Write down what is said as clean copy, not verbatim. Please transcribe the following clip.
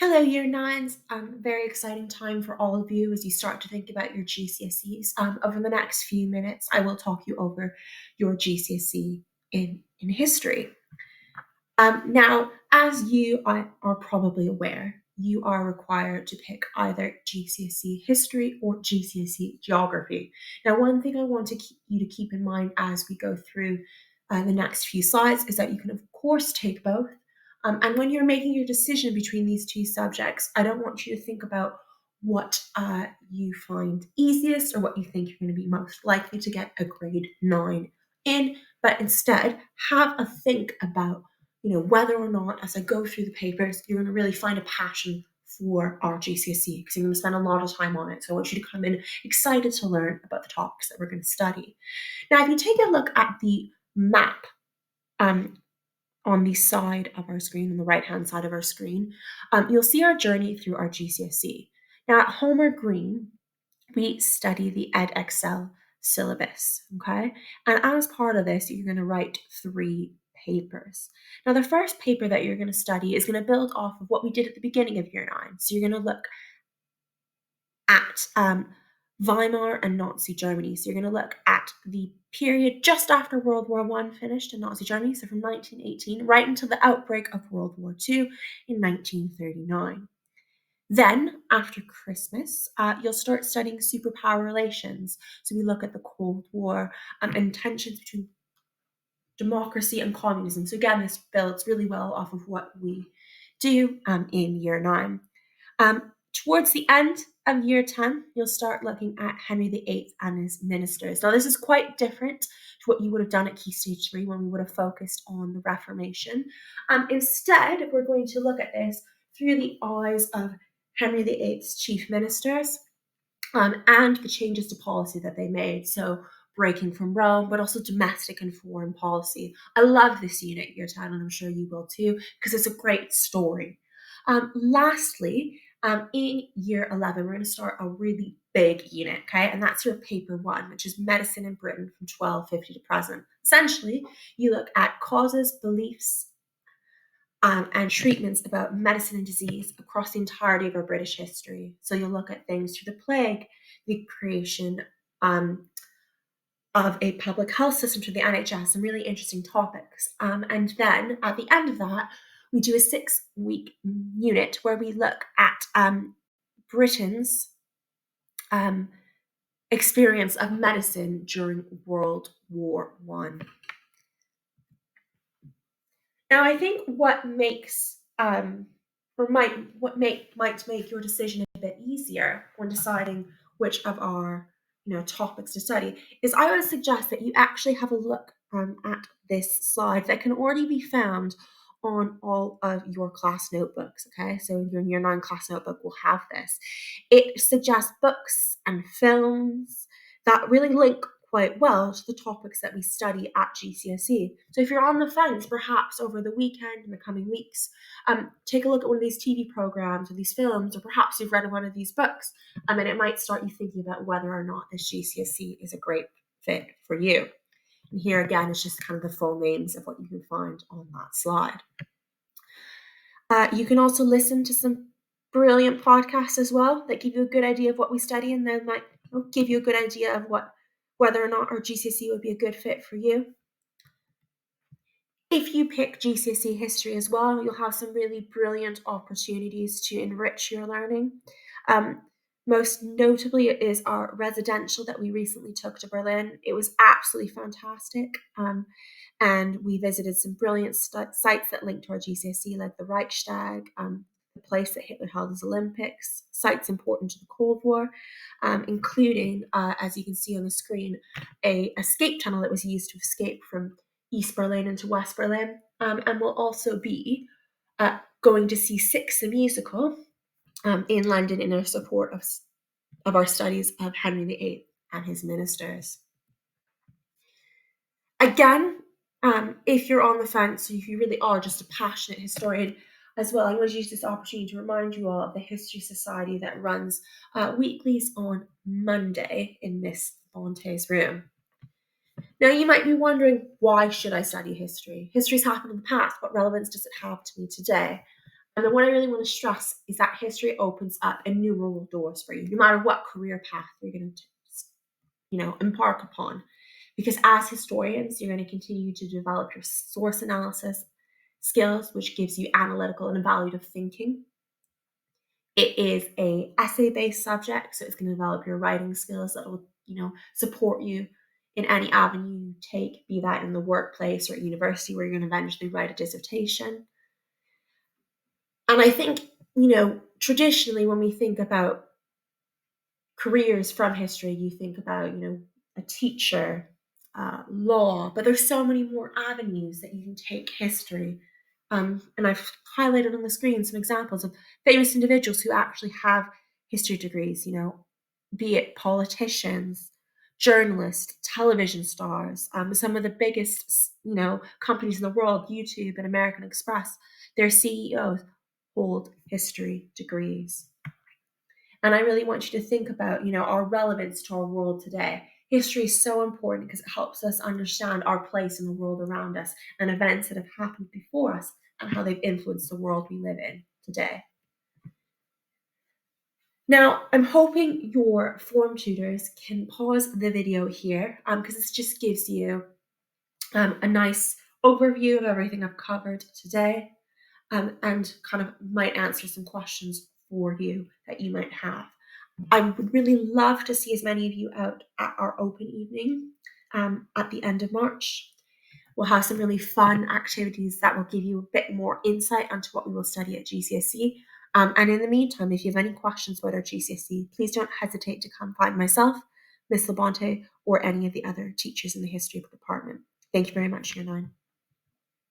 Hello, Year Nines. Very exciting time for all of you as you start to think about your GCSEs. Over the next few minutes, I will talk you over your GCSE in history. Now, as you are probably aware, you are required to pick either GCSE history or GCSE geography. Now, one thing I want you to keep in mind as we go through the next few slides is that you can, of course, take both. And when you're making your decision between these two subjects, I don't want you to think about what you find easiest or what you think you're going to be most likely to get a grade 9 in, but instead have a think about whether or not, as I go through the papers, you're going to really find a passion for our GCSE because you're going to spend a lot of time on it. So I want you to come in excited to learn about the topics that we're going to study. Now, if you take a look at the map on the side of our screen, on the right-hand side of our screen, you'll see our journey through our GCSE. Now, at Homer Green, we study the EdXL syllabus, okay? And as part of this, you're going to write 3 papers. Now, the first paper that you're going to study is going to build off of what we did at the beginning of Year 9. So you're going to look at Weimar and Nazi Germany. So you're going to look at the period just after World War I finished in Nazi Germany, so from 1918 right until the outbreak of World War II in 1939. Then, after Christmas, you'll start studying superpower relations. So we look at the Cold War and tensions between democracy and communism. So again, this builds really well off of what we do in Year 9. Towards the end of Year 10, you'll start looking at Henry VIII and his ministers. Now, this is quite different to what you would have done at Key Stage 3 when we would have focused on the Reformation. Instead, we're going to look at this through the eyes of Henry VIII's chief ministers and the changes to policy that they made. So breaking from Rome, but also domestic and foreign policy. I love this unit, Year 10, and I'm sure you will too, because it's a great story. Lastly, in Year 11, we're going to start a really big unit, okay? And that's your paper 1, which is medicine in Britain from 1250 to present. Essentially, you look at causes, beliefs, and treatments about medicine and disease across the entirety of our British history. So you'll look at things through the plague, the creation of a public health system through the NHS, some really interesting topics. And then at the end of that, we do a 6-week unit where we look at Britain's experience of medicine during World War I. Now, I think what makes might make your decision a bit easier when deciding which of our topics to study is I would suggest that you actually have a look at this slide that can already be found on all of your class notebooks. Okay, so your Year 9 class notebook will have this. It suggests books and films that really link quite well to the topics that we study at GCSE. So if you're on the fence, perhaps over the weekend in the coming weeks, take a look at one of these TV programs or these films, or perhaps you've read one of these books, and it might start you thinking about whether or not this GCSE is a great fit for you. And here again is just kind of the full names of what you can find on that slide. You can also listen to some brilliant podcasts as well that give you a good idea of what we study, and then might give you a good idea of whether or not our GCSE would be a good fit for you. If you pick GCSE history as well, you'll have some really brilliant opportunities to enrich your learning. Most notably is our residential that we recently took to Berlin. It was absolutely fantastic. And we visited some brilliant sites that linked to our GCSE, like the Reichstag, the place that Hitler held his Olympics, sites important to the Cold War, including, as you can see on the screen, a escape tunnel that was used to escape from East Berlin into West Berlin. And we'll also be going to see Six the musical in London in our support of our studies of Henry VIII and his ministers. Again, if you're on the fence, or if you really are just a passionate historian as well, I'm going to use this opportunity to remind you all of the History Society that runs weeklies on Monday in Miss Fonte's room. Now, you might be wondering, why should I study history? History's happened in the past. What relevance does it have to me today? And then what I really want to stress is that history opens up innumerable doors for you, no matter what career path you're going to, embark upon. Because as historians, you're going to continue to develop your source analysis skills, which gives you analytical and evaluative thinking. It is a essay-based subject, so it's going to develop your writing skills that will, support you in any avenue you take, be that in the workplace or at university where you're going to eventually write a dissertation. And I think, traditionally when we think about careers from history, you think about, a teacher, law, but there's so many more avenues that you can take history. And I've highlighted on the screen some examples of famous individuals who actually have history degrees, be it politicians, journalists, television stars, some of the biggest, companies in the world, YouTube and American Express, their CEOs hold history degrees. And I really want you to think about, our relevance to our world today. History is so important because it helps us understand our place in the world around us and events that have happened before us and how they've influenced the world we live in today. Now, I'm hoping your form tutors can pause the video here because this just gives you a nice overview of everything I've covered today and kind of might answer some questions for you that you might have. I would really love to see as many of you out at our open evening at the end of March. We'll have some really fun activities that will give you a bit more insight onto what we will study at GCSE. And in the meantime, if you have any questions about our GCSE, please don't hesitate to come find myself, Miss Labonte, or any of the other teachers in the history department. Thank you very much, Year 9.